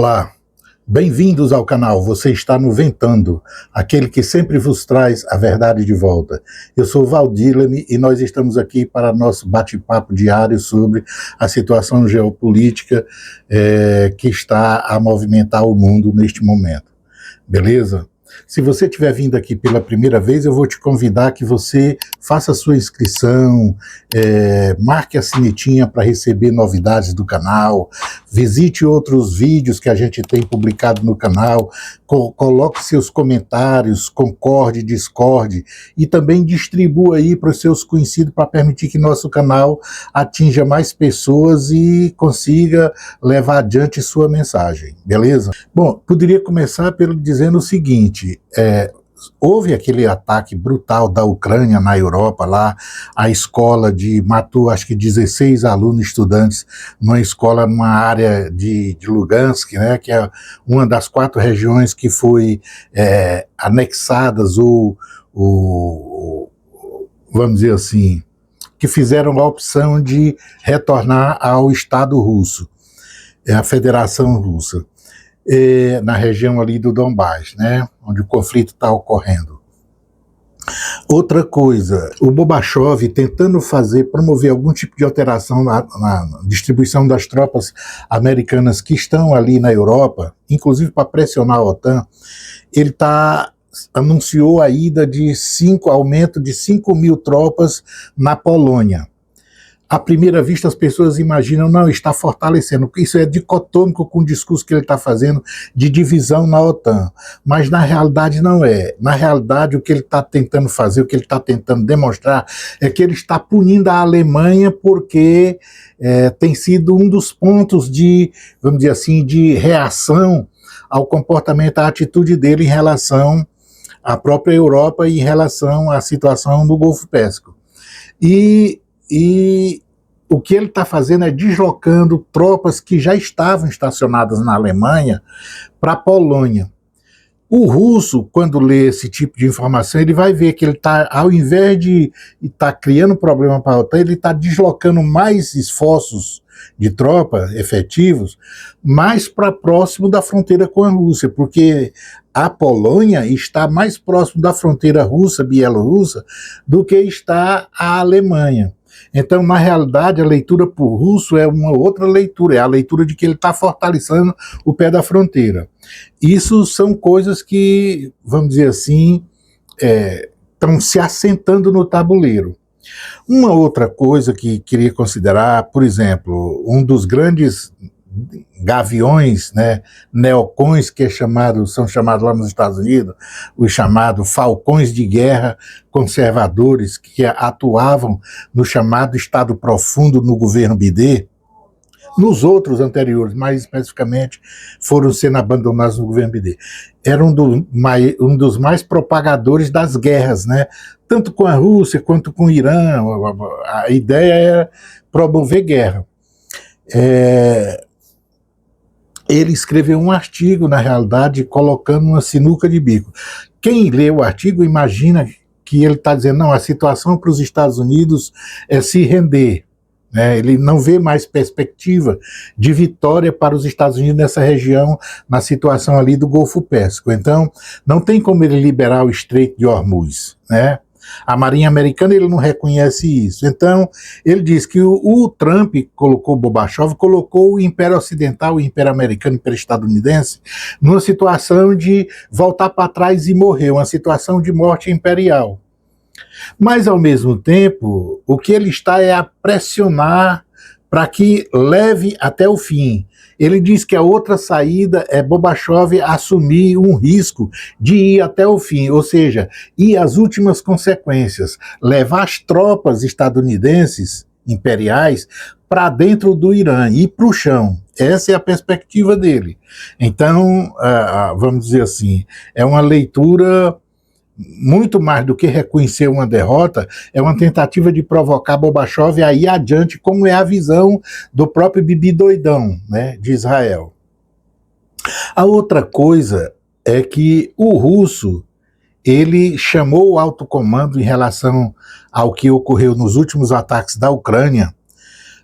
Olá, bem-vindos ao canal Você Está no Ventando, aquele que sempre vos traz a verdade de volta. Eu sou Valdilene e nós estamos aqui para nosso bate-papo diário sobre a situação geopolítica que está a movimentar o mundo neste momento. Beleza? Se você estiver vindo aqui pela primeira vez, eu vou te convidar que você faça a sua inscrição, marque a sinetinha para receber novidades do canal, visite outros vídeos que a gente tem publicado no canal, coloque seus comentários, concorde, discorde, e também distribua aí para os seus conhecidos para permitir que nosso canal atinja mais pessoas e consiga levar adiante sua mensagem, beleza? Bom, poderia começar dizendo o seguinte, houve aquele ataque brutal da Ucrânia na Europa, lá a escola matou acho que 16 alunos estudantes numa escola numa área de Lugansk, né, que é uma das 4 regiões que foi anexadas ou vamos dizer assim, que fizeram a opção de retornar ao Estado russo, a Federação Russa. Na região ali do Donbás, né, onde o conflito está ocorrendo. Outra coisa, o Gorbachev tentando promover algum tipo de alteração na distribuição das tropas americanas que estão ali na Europa, inclusive para pressionar a OTAN, ele anunciou a ida de aumento de 5.000 tropas na Polônia. À primeira vista, as pessoas imaginam, não, está fortalecendo. Isso é dicotômico com o discurso que ele está fazendo de divisão na OTAN. Mas, na realidade, não é. Na realidade, o que ele está tentando fazer, o que ele está tentando demonstrar, é que ele está punindo a Alemanha porque tem sido um dos pontos vamos dizer assim, de reação ao comportamento, à atitude dele em relação à própria Europa e em relação à situação no Golfo Pérsico. E o que ele está fazendo é deslocando tropas que já estavam estacionadas na Alemanha para a Polônia. O russo, quando lê esse tipo de informação, ele vai ver que ele está, ao invés de estar criando problema para a OTAN, ele está deslocando mais esforços de tropa efetivos mais para próximo da fronteira com a Rússia, porque a Polônia está mais próximo da fronteira russa, bielorrussa, do que está a Alemanha. Então, na realidade, a leitura por russo é uma outra leitura, é a leitura de que ele está fortalecendo o pé da fronteira. Isso são coisas que, vamos dizer assim, estão se assentando no tabuleiro. Uma outra coisa que queria considerar, por exemplo, um dos grandes gaviões, né, neocões que são chamados lá nos Estados Unidos, os chamados falcões de guerra conservadores que atuavam no chamado Estado Profundo no governo Biden, nos outros anteriores, mais especificamente, foram sendo abandonados no governo Biden. Era um dos mais propagadores das guerras, né, tanto com a Rússia quanto com o Irã. A ideia era promover guerra. Ele escreveu um artigo, na realidade, colocando uma sinuca de bico. Quem lê o artigo imagina que ele está dizendo, não, a situação para os Estados Unidos é se render. Né? Ele não vê mais perspectiva de vitória para os Estados Unidos nessa região, na situação ali do Golfo Pérsico. Então, não tem como ele liberar o Estreito de Hormuz, né? A Marinha Americana, ele não reconhece isso. Então, ele diz que o Trump colocou, o Gorbachev colocou o Império Ocidental, o Império Americano, o Império Estadunidense, numa situação de voltar para trás e morrer, uma situação de morte imperial. Mas, ao mesmo tempo, o que ele está é a pressionar para que leve até o fim. Ele diz que a outra saída é Gorbachev assumir um risco de ir até o fim, ou seja, ir às últimas consequências, levar as tropas estadunidenses imperiais para dentro do Irã, ir para o chão. Essa é a perspectiva dele. Então, vamos dizer assim, é uma leitura muito mais do que reconhecer uma derrota, é uma tentativa de provocar Gorbachev a ir adiante, como é a visão do próprio Bibi doidão, né, de Israel. A outra coisa é que o russo, ele chamou o alto comando em relação ao que ocorreu nos últimos ataques da Ucrânia,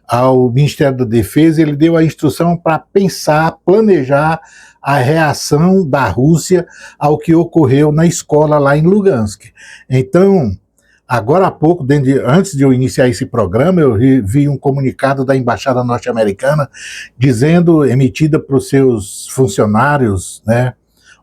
ao Ministério da Defesa, ele deu a instrução para pensar, planejar a reação da Rússia ao que ocorreu na escola lá em Lugansk. Então, agora há pouco, antes de eu iniciar esse programa, eu vi um comunicado da Embaixada Norte-Americana dizendo, emitida para os seus funcionários, né,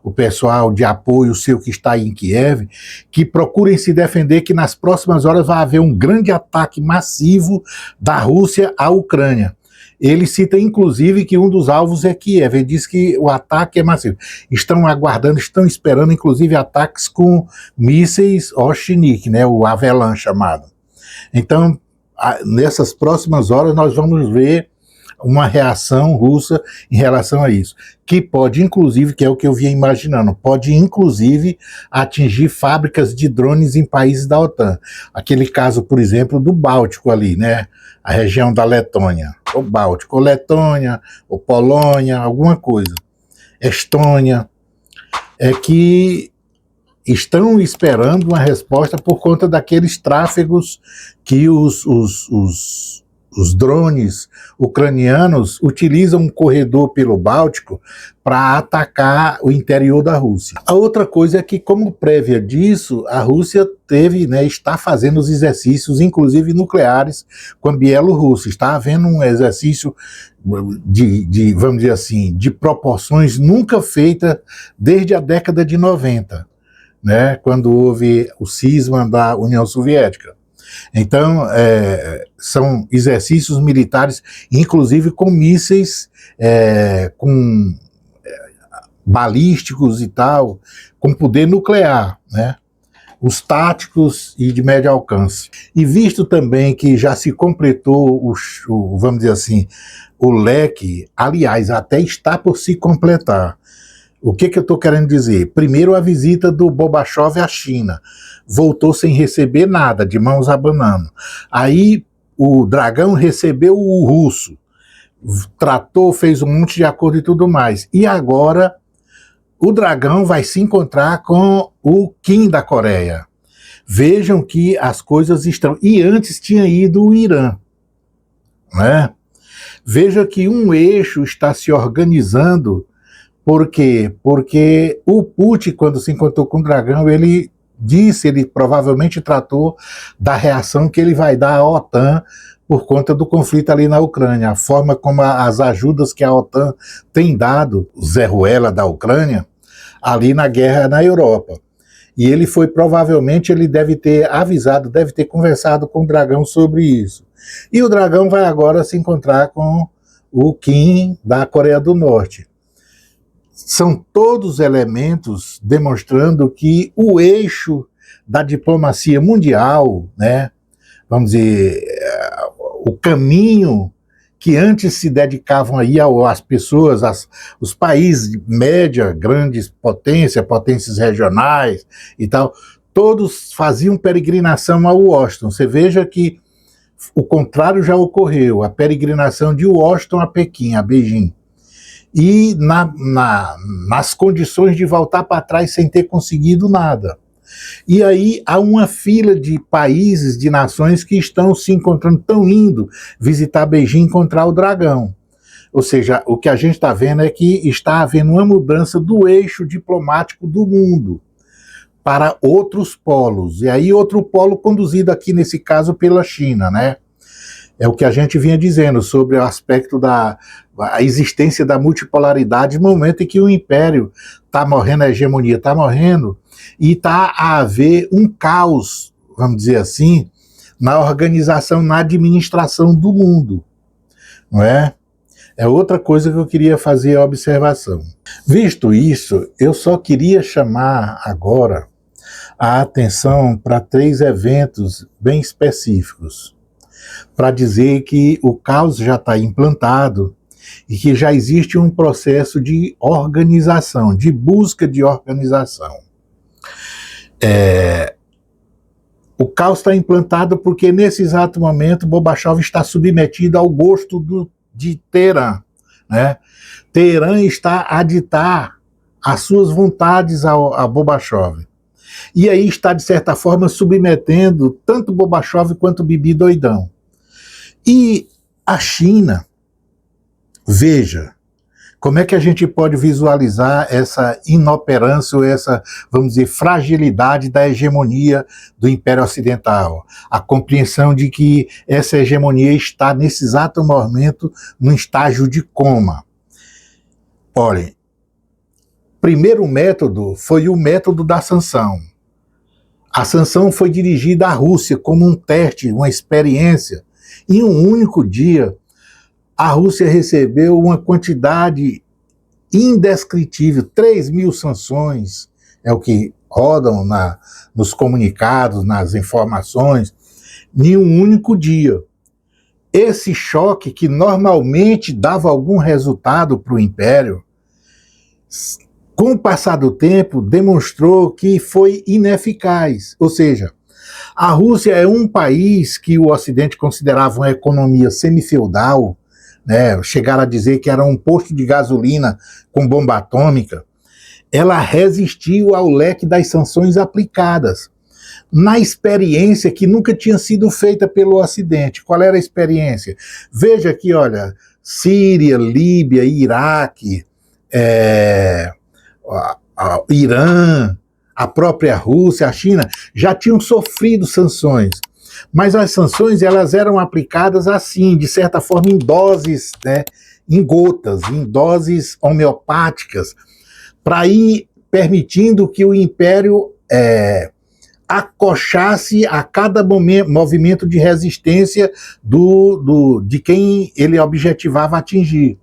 o pessoal de apoio seu que está aí em Kiev, que procurem se defender, que nas próximas horas vai haver um grande ataque massivo da Rússia à Ucrânia. Ele cita, inclusive, que um dos alvos é Kiev. Ele diz que o ataque é massivo. Estão aguardando, estão esperando, inclusive, ataques com mísseis Oshnik, né, o Avelã chamado. Então, nessas próximas horas, nós vamos ver uma reação russa em relação a isso, que pode, inclusive, que é o que eu vinha imaginando, pode, inclusive, atingir fábricas de drones em países da OTAN. Aquele caso, por exemplo, do Báltico ali, né? A região da Letônia, ou Báltico, ou Letônia, ou Polônia, alguma coisa. Estônia, é que estão esperando uma resposta por conta daqueles tráfegos que os drones ucranianos utilizam um corredor pelo Báltico para atacar o interior da Rússia. A outra coisa é que, como prévia disso, a Rússia teve, né, está fazendo os exercícios, inclusive nucleares, com a Bielorrússia. Está havendo um exercício vamos dizer assim, de proporções nunca feitas desde a década de 90, né, quando houve o cisma da União Soviética. Então, são exercícios militares, inclusive com mísseis, com balísticos e tal, com poder nuclear, né? Os táticos e de médio alcance. E visto também que já se completou, vamos dizer assim, o leque, aliás, até está por se completar. O que eu estou querendo dizer? Primeiro, a visita do Gorbachev à China. Voltou sem receber nada, de mãos abanando. Aí o Dragão recebeu o russo, tratou, fez um monte de acordo e tudo mais. E agora o Dragão vai se encontrar com o Kim da Coreia. Vejam que as coisas estão... E antes tinha ido o Irã, né? Veja que um eixo está se organizando. Por quê? Porque o Putin, quando se encontrou com o Dragão, ele provavelmente tratou da reação que ele vai dar à OTAN por conta do conflito ali na Ucrânia. A forma como as ajudas que a OTAN tem dado, o Zé Ruela da Ucrânia, ali na guerra na Europa. E ele provavelmente, ele deve ter avisado, deve ter conversado com o Dragão sobre isso. E o Dragão vai agora se encontrar com o Kim da Coreia do Norte. São todos elementos demonstrando que o eixo da diplomacia mundial, né, vamos dizer, o caminho que antes se dedicavam aí às pessoas, os países de média, grandes potências regionais e tal, todos faziam peregrinação a Washington. Você veja que o contrário já ocorreu, a peregrinação de Washington a Pequim, a Beijing. E nas condições de voltar para trás sem ter conseguido nada. E aí há uma fila de países, de nações que estão se encontrando, estão indo visitar Beijing e encontrar o Dragão. Ou seja, o que a gente está vendo é que está havendo uma mudança do eixo diplomático do mundo para outros polos. E aí outro polo conduzido aqui, nesse caso, pela China, né? É o que a gente vinha dizendo sobre o aspecto da existência da multipolaridade, no momento em que o império está morrendo, a hegemonia está morrendo, e está a haver um caos, vamos dizer assim, na organização, na administração do mundo, não é? É outra coisa que eu queria fazer a observação. Visto isso, eu só queria chamar agora a atenção para 3 eventos bem específicos, para dizer que o caos já está implantado e que já existe um processo de organização, de busca de organização. O caos está implantado porque nesse exato momento Gorbachev está submetido ao gosto de Teherã, né? Teherã está a ditar as suas vontades a Gorbachev. E aí está, de certa forma, submetendo tanto Gorbachev quanto Bibi doidão. E A China, veja, como é que a gente pode visualizar essa inoperância, ou essa, vamos dizer, fragilidade da hegemonia do Império Ocidental? A compreensão de que essa hegemonia está, nesse exato momento, num estágio de coma. Olhem, primeiro método foi o método da sanção. A sanção foi dirigida à Rússia como um teste, uma experiência. Em um único dia, a Rússia recebeu uma quantidade indescritível, 3.000 sanções, é o que rodam nos comunicados, nas informações, em um único dia. Esse choque, que normalmente dava algum resultado para o Império, com o passar do tempo, demonstrou que foi ineficaz. Ou seja, a Rússia é um país que o Ocidente considerava uma economia semifeudal, né? Chegaram a dizer que era um posto de gasolina com bomba atômica. Ela resistiu ao leque das sanções aplicadas, na experiência que nunca tinha sido feita pelo Ocidente. Qual era a experiência? Veja aqui, olha, Síria, Líbia, Iraque, Irã, a própria Rússia, a China, já tinham sofrido sanções. Mas as sanções, elas eram aplicadas assim, de certa forma, em doses, né, em gotas, em doses homeopáticas, para ir permitindo que o Império acochasse a cada movimento de resistência de quem ele objetivava atingir.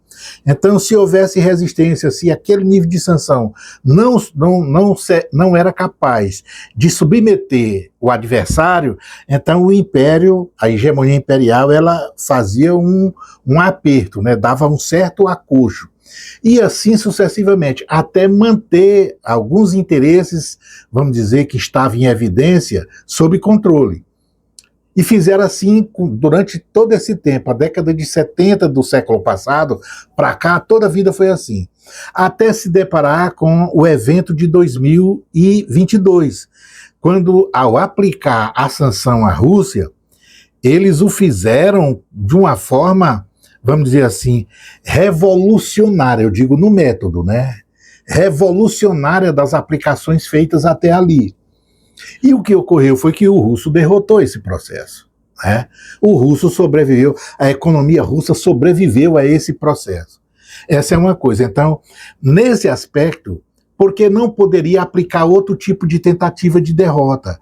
Então, se houvesse resistência, se aquele nível de sanção não era capaz de submeter o adversário, então o Império, a hegemonia imperial, ela fazia um aperto, né, dava um certo acocho. E assim sucessivamente, até manter alguns interesses, vamos dizer, que estavam em evidência, sob controle. E fizeram assim durante todo esse tempo, a década de 70 do século passado, para cá, toda a vida foi assim. Até se deparar com o evento de 2022, quando, ao aplicar a sanção à Rússia, eles o fizeram de uma forma, vamos dizer assim, revolucionária, eu digo no método, né? Revolucionária das aplicações feitas até ali. E o que ocorreu foi que o russo derrotou esse processo, né? O russo sobreviveu, a economia russa sobreviveu a esse processo. Essa é uma coisa. Então, nesse aspecto, por que não poderia aplicar outro tipo de tentativa de derrota?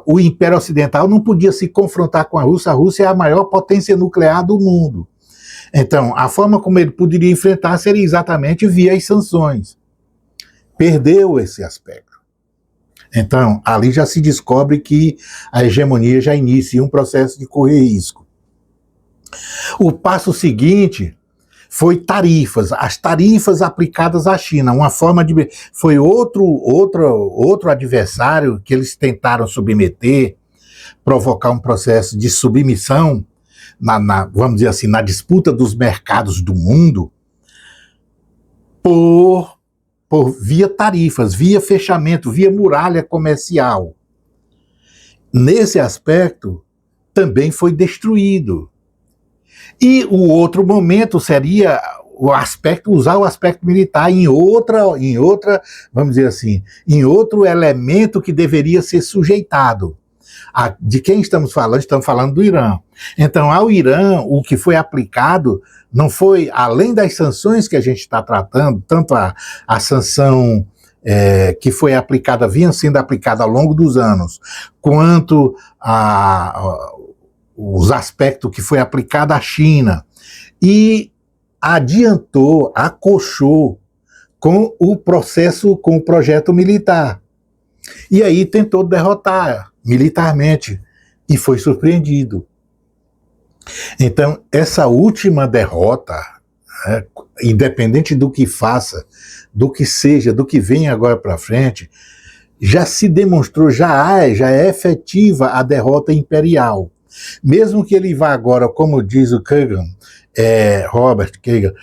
O Império Ocidental não podia se confrontar com a Rússia é a maior potência nuclear do mundo. Então, a forma como ele poderia enfrentar seria exatamente via as sanções. Perdeu esse aspecto. Então, ali já se descobre que a hegemonia já inicia um processo de correr risco. O passo seguinte foi tarifas, as tarifas aplicadas à China, uma forma de... Foi outro adversário que eles tentaram submeter, provocar um processo de submissão, vamos dizer assim, na disputa dos mercados do mundo, via tarifas, via fechamento, via muralha comercial. Nesse aspecto, também foi destruído. E o outro momento seria usar o aspecto militar em outra, vamos dizer assim, em outro elemento que deveria ser sujeitado. De quem estamos falando? Estamos falando do Irã. Então, ao Irã, o que foi aplicado não foi, além das sanções que a gente está tratando, tanto a sanção que foi aplicada, vinha sendo aplicada ao longo dos anos, quanto os aspectos que foi aplicado à China, e acochou com o processo, com o projeto militar. E aí tentou derrotar militarmente, e foi surpreendido. Então, essa última derrota, independente do que faça, do que seja, do que venha agora para frente, já se demonstrou, já é efetiva a derrota imperial. Mesmo que ele vá agora, como diz o Kagan, Robert Kagan,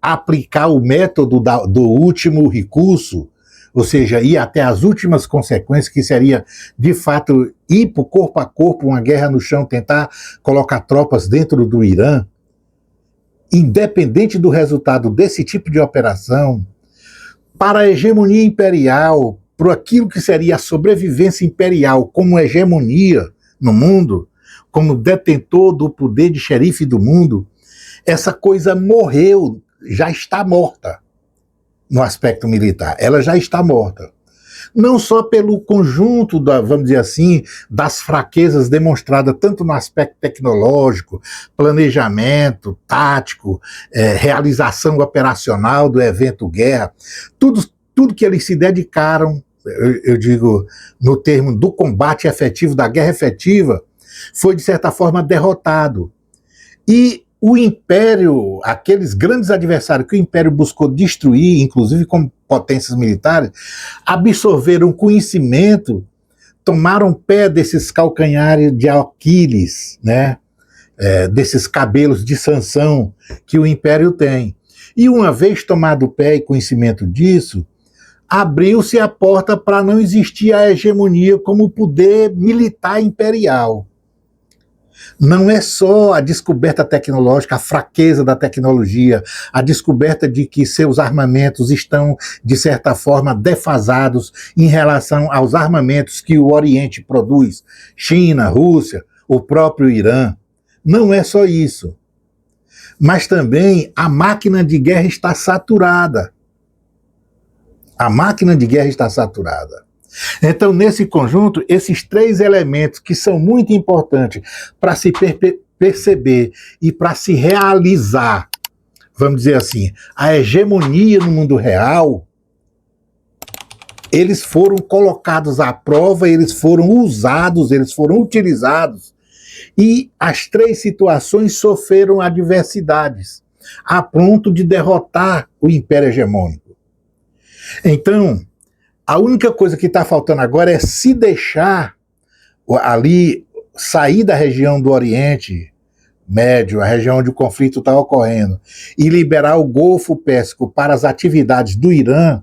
aplicar o método do último recurso, ou seja, ir até as últimas consequências, que seria, de fato, ir para o corpo a corpo, uma guerra no chão, tentar colocar tropas dentro do Irã, independente do resultado desse tipo de operação, para a hegemonia imperial, para aquilo que seria a sobrevivência imperial como hegemonia no mundo, como detentor do poder de xerife do mundo, essa coisa morreu, já está morta no aspecto militar. Ela já está morta. Não só pelo conjunto, vamos dizer assim, das fraquezas demonstradas tanto no aspecto tecnológico, planejamento, tático, realização operacional do evento guerra, tudo que eles se dedicaram, eu digo no termo do combate efetivo, da guerra efetiva, foi de certa forma derrotado. E o Império, aqueles grandes adversários que o Império buscou destruir, inclusive como potências militares, absorveram conhecimento, tomaram pé desses calcanhares de Aquiles, né? Desses cabelos de Sansão que o Império tem. E uma vez tomado pé e conhecimento disso, abriu-se a porta para não existir a hegemonia como poder militar imperial. Não é só a descoberta tecnológica, a fraqueza da tecnologia, a descoberta de que seus armamentos estão, de certa forma, defasados em relação aos armamentos que o Oriente produz, China, Rússia, o próprio Irã. Não é só isso. Mas também a máquina de guerra está saturada. A máquina de guerra está saturada. Então, nesse conjunto, esses três elementos que são muito importantes para se perceber e para se realizar, vamos dizer assim, a hegemonia no mundo real, eles foram colocados à prova, eles foram usados, eles foram utilizados, e as três situações sofreram adversidades, a ponto de derrotar o Império Hegemônico. Então, a única coisa que está faltando agora é se deixar ali, sair da região do Oriente Médio, a região onde o conflito está ocorrendo, e liberar o Golfo Pérsico para as atividades do Irã.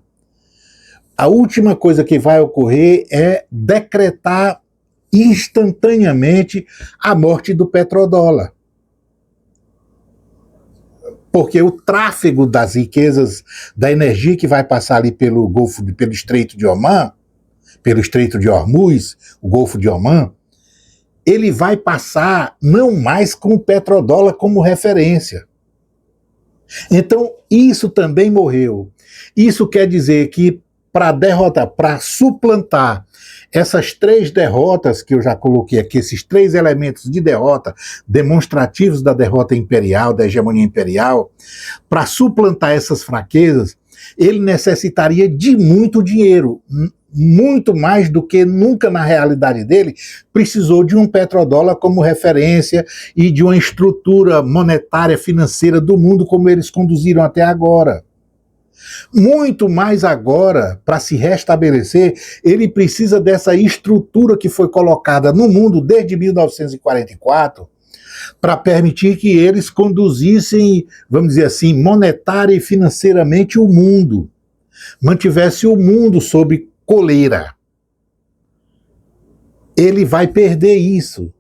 A última coisa que vai ocorrer é decretar instantaneamente a morte do petrodólar. Porque o tráfego das riquezas, da energia que vai passar ali pelo Estreito de Omã, pelo Estreito de Hormuz, o Golfo de Omã, ele vai passar não mais com o petrodólar como referência. Então, isso também morreu. Isso quer dizer que para derrotar, para suplantar essas três derrotas que eu já coloquei aqui, esses três elementos de derrota, demonstrativos da derrota imperial, da hegemonia imperial, para suplantar essas fraquezas, ele necessitaria de muito dinheiro, muito mais do que nunca na realidade dele, precisou de um petrodólar como referência e de uma estrutura monetária, financeira do mundo como eles conduziram até agora. Muito mais agora, para se restabelecer, ele precisa dessa estrutura que foi colocada no mundo desde 1944, para permitir que eles conduzissem, vamos dizer assim, monetária e financeiramente o mundo, mantivesse o mundo sob coleira. Ele vai perder isso.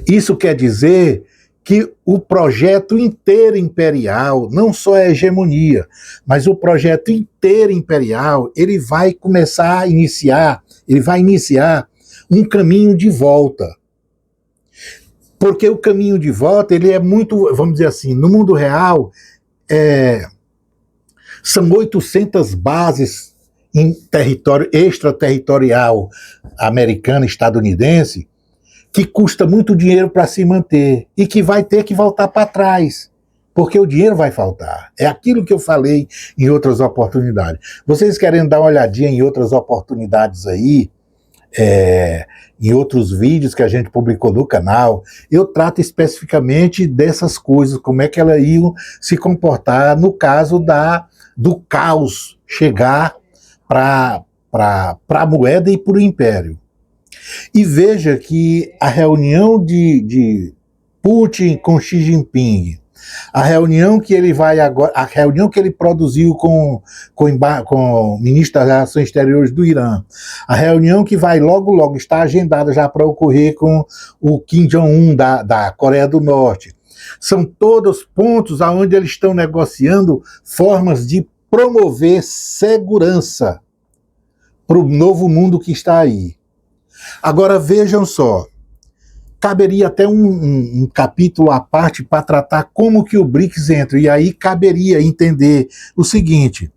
Isso quer dizer que o projeto inteiro imperial, não só a hegemonia, mas o projeto inteiro imperial, ele vai iniciar um caminho de volta. Porque o caminho de volta, ele é muito, vamos dizer assim, no mundo real, são 800 bases em território extraterritorial americano, estadunidense, que custa muito dinheiro para se manter e que vai ter que voltar para trás, porque o dinheiro vai faltar. É aquilo que eu falei em outras oportunidades. Vocês querem dar uma olhadinha em outras oportunidades aí, em outros vídeos que a gente publicou no canal, eu trato especificamente dessas coisas, como é que elas iam se comportar no caso do caos chegar para a moeda e para o império. E veja que a reunião de Putin com Xi Jinping, A reunião que ele vai agora, a reunião que ele produziu com o ministro das Relações Exteriores do Irã, a reunião que vai logo está agendada já para ocorrer com o Kim Jong-un da Coreia do Norte. São todos pontos onde eles estão negociando formas de promover segurança para o novo mundo que está aí. Agora vejam só, caberia até um capítulo à parte para tratar como que o BRICS entra, e aí caberia entender o seguinte: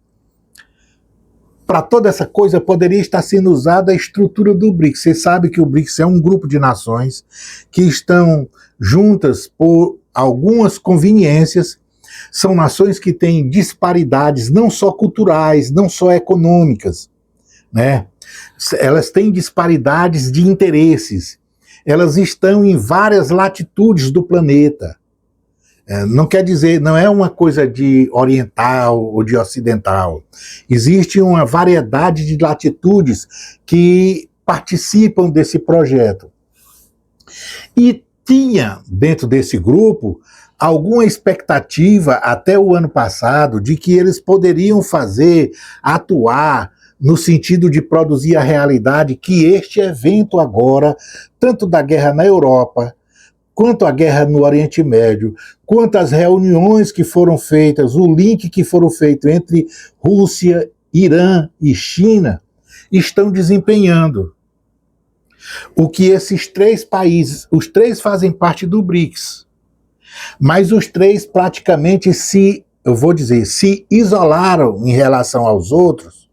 para toda essa coisa poderia estar sendo usada a estrutura do BRICS. Você sabe que o BRICS é um grupo de nações que estão juntas por algumas conveniências, são nações que têm disparidades não só culturais, não só econômicas, né? Elas têm disparidades de interesses, elas estão em várias latitudes do planeta. Não quer dizer, não é uma coisa de oriental ou de ocidental. Existe uma variedade de latitudes que participam desse projeto. E tinha, dentro desse grupo, alguma expectativa até o ano passado de que eles poderiam atuar no sentido de produzir a realidade que este evento agora, tanto da guerra na Europa, quanto a guerra no Oriente Médio, quanto as reuniões que foram feitas, o link que foram feito entre Rússia, Irã e China, estão desempenhando. O que esses três países, os três fazem parte do BRICS, mas os três praticamente se isolaram em relação aos outros,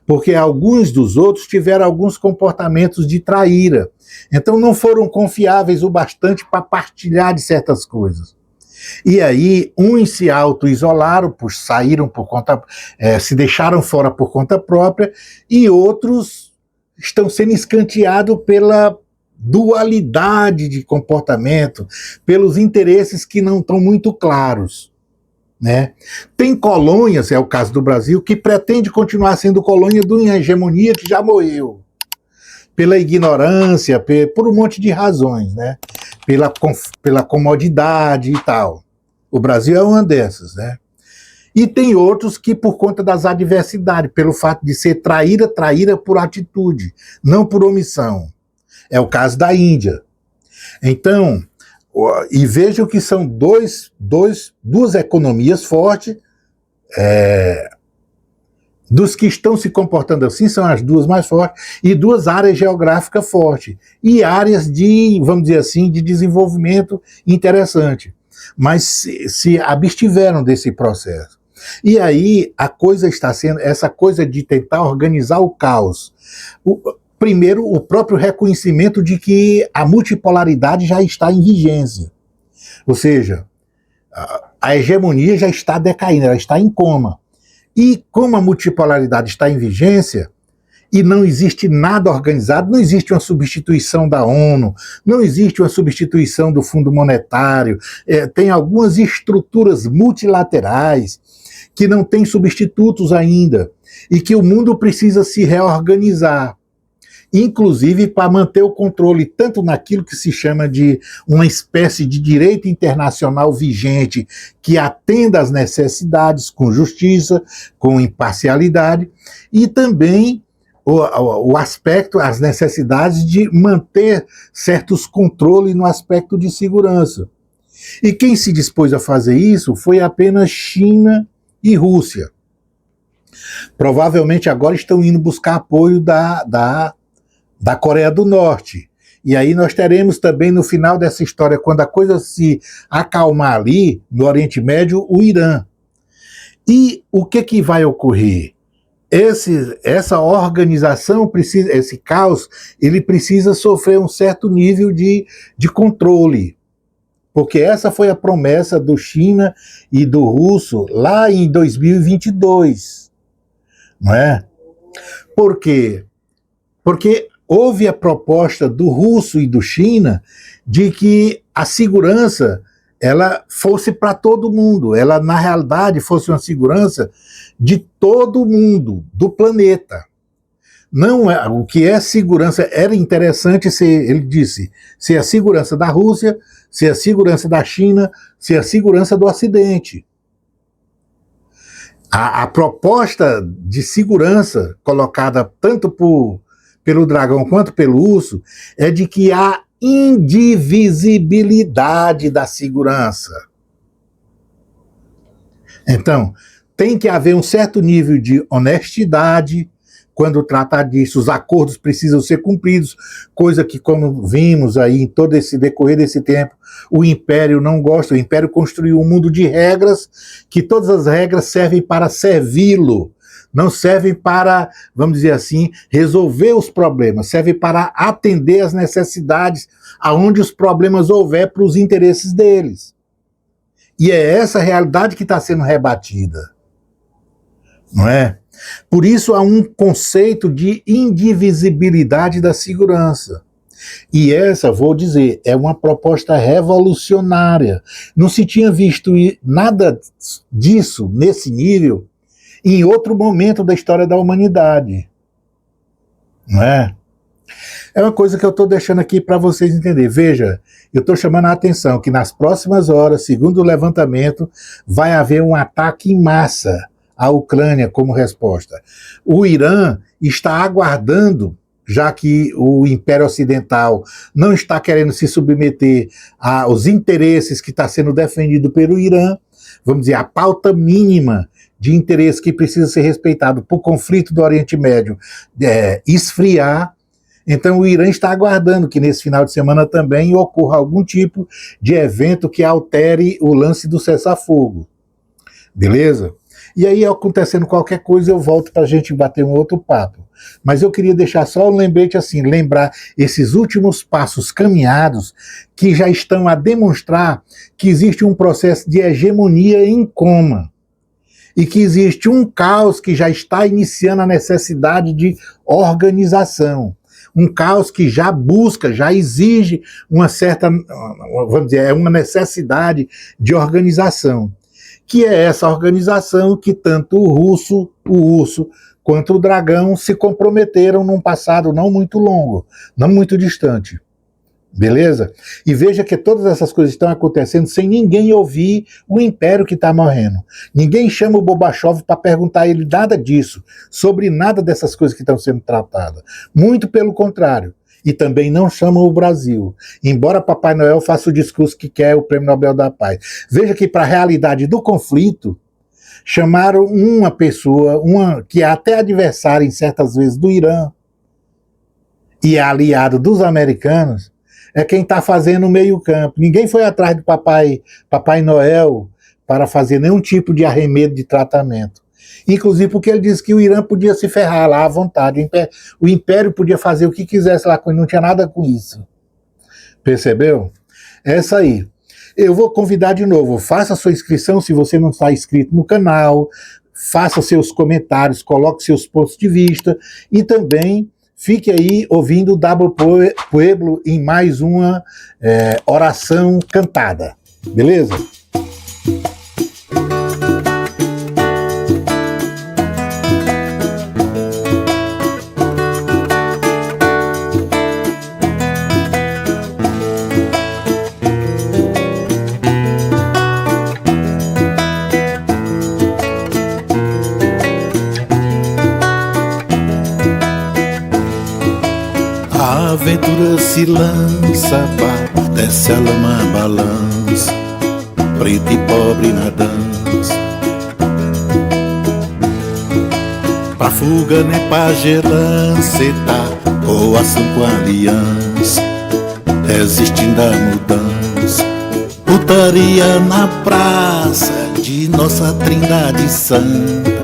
porque alguns dos outros tiveram alguns comportamentos de traíra. Então não foram confiáveis o bastante para partilhar de certas coisas. E aí, uns se auto-isolaram, saíram por conta, se deixaram fora por conta própria, e outros estão sendo escanteados pela dualidade de comportamento, pelos interesses que não estão muito claros, né? Tem colônias, é o caso do Brasil, que pretende continuar sendo colônia de uma hegemonia que já morreu, pela ignorância, por um monte de razões, né? Pela comodidade e tal. O Brasil é uma dessas, né? E tem outros que, por conta das adversidades, pelo fato de ser traíra por atitude, não por omissão. É o caso da Índia. Então, e vejam que são duas economias fortes, dos que estão se comportando assim, são as duas mais fortes, e duas áreas geográficas fortes, e áreas de, vamos dizer assim, de desenvolvimento interessante, mas se abstiveram desse processo. E aí a coisa está sendo, essa coisa de tentar organizar o caos. Primeiro, o próprio reconhecimento de que a multipolaridade já está em vigência. Ou seja, a hegemonia já está decaindo, ela está em coma. E como a multipolaridade está em vigência, e não existe nada organizado, não existe uma substituição da ONU, não existe uma substituição do Fundo Monetário, tem algumas estruturas multilaterais que não têm substitutos ainda, e que o mundo precisa se reorganizar, inclusive para manter o controle tanto naquilo que se chama de uma espécie de direito internacional vigente que atenda às necessidades com justiça, com imparcialidade, e também o aspecto, as necessidades de manter certos controles no aspecto de segurança. E quem se dispôs a fazer isso foi apenas China e Rússia. Provavelmente agora estão indo buscar apoio da Coreia do Norte. E aí nós teremos também no final dessa história, quando a coisa se acalmar ali, no Oriente Médio, o Irã. E o que vai ocorrer? Essa organização, esse caos, ele precisa sofrer um certo nível de controle. Porque essa foi a promessa do China e do russo lá em 2022. Não é? Por quê? Porque houve a proposta do russo e do China de que a segurança ela fosse para todo mundo, ela na realidade fosse uma segurança de todo mundo, do planeta. Não é, o que é segurança era interessante ser, ele disse, ser a segurança da Rússia, ser a segurança da China, ser a segurança do Ocidente. A proposta de segurança colocada tanto pelo dragão quanto pelo urso é de que há indivisibilidade da segurança. Então, tem que haver um certo nível de honestidade quando tratar disso. Os acordos precisam ser cumpridos, coisa que, como vimos aí em todo esse decorrer desse tempo, o Império não gosta. O Império construiu um mundo de regras, que todas as regras servem para servi-lo, não servem para, vamos dizer assim, resolver os problemas, servem para atender às necessidades aonde os problemas houver para os interesses deles. E é essa realidade que está sendo rebatida, não é? Por isso há um conceito de indivisibilidade da segurança. E essa, vou dizer, é uma proposta revolucionária. Não se tinha visto nada disso nesse nível em outro momento da história da humanidade. Não é? É uma coisa que eu estou deixando aqui para vocês entenderem. Veja, eu estou chamando a atenção que nas próximas horas, segundo o levantamento, vai haver um ataque em massa à Ucrânia como resposta. O Irã está aguardando, já que o Império Ocidental não está querendo se submeter aos interesses que está sendo defendido pelo Irã, vamos dizer, a pauta mínima de interesse que precisa ser respeitado para o conflito do Oriente Médio esfriar. Então o Irã está aguardando que nesse final de semana também ocorra algum tipo de evento que altere o lance do cessar-fogo. Beleza? E aí, acontecendo qualquer coisa, eu volto para a gente bater um outro papo. Mas eu queria deixar só um lembrete assim, lembrar esses últimos passos caminhados que já estão a demonstrar que existe um processo de hegemonia em coma e que existe um caos que já está iniciando a necessidade de organização. Um caos que já busca, já exige uma certa, vamos dizer, uma necessidade de organização. Que é essa organização que tanto o urso, quanto o dragão se comprometeram num passado não muito longo, não muito distante. Beleza? E veja que todas essas coisas estão acontecendo sem ninguém ouvir o Império que está morrendo. Ninguém chama o Bobachov para perguntar a ele nada disso, sobre nada dessas coisas que estão sendo tratadas. Muito pelo contrário. E também não chamam o Brasil, embora Papai Noel faça o discurso que quer o Prêmio Nobel da Paz. Veja que para a realidade do conflito, chamaram uma pessoa, que é até adversária em certas vezes do Irã, e é aliado dos americanos, é quem está fazendo o meio-campo. Ninguém foi atrás do Papai Noel para fazer nenhum tipo de arremedo de tratamento. Inclusive porque ele disse que o Irã podia se ferrar lá à vontade. O Império podia fazer o que quisesse lá, não tinha nada com isso. Percebeu? Essa aí. Eu vou convidar de novo, faça sua inscrição se você não está inscrito no canal, faça seus comentários, coloque seus pontos de vista e também fique aí ouvindo o W Pueblo em mais uma oração cantada. Beleza? A aventura se lança, pá, desce a lama, balança, preto e pobre na dança. Pra fuga nem pra gerança, tá, coação com aliança, resistindo à mudança. Putaria na praça de nossa Trindade Santa,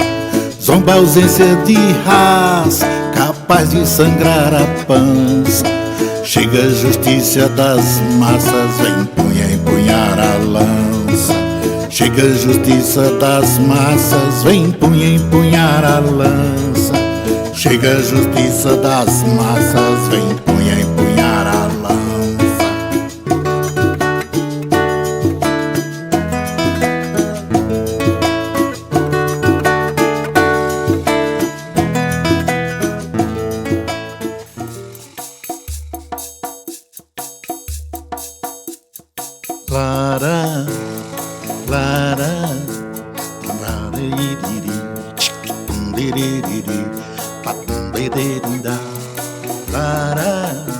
zomba ausência de raça, capaz de sangrar a pança. Chega a justiça das massas, vem empunhar a lança. Chega a justiça das massas, vem empunhar a lança. Chega a justiça das massas, vem empunhar a lança. Lara, lara, lara-di-di-di, chick-di-di-di-di, pa-di-di-di-da, lara.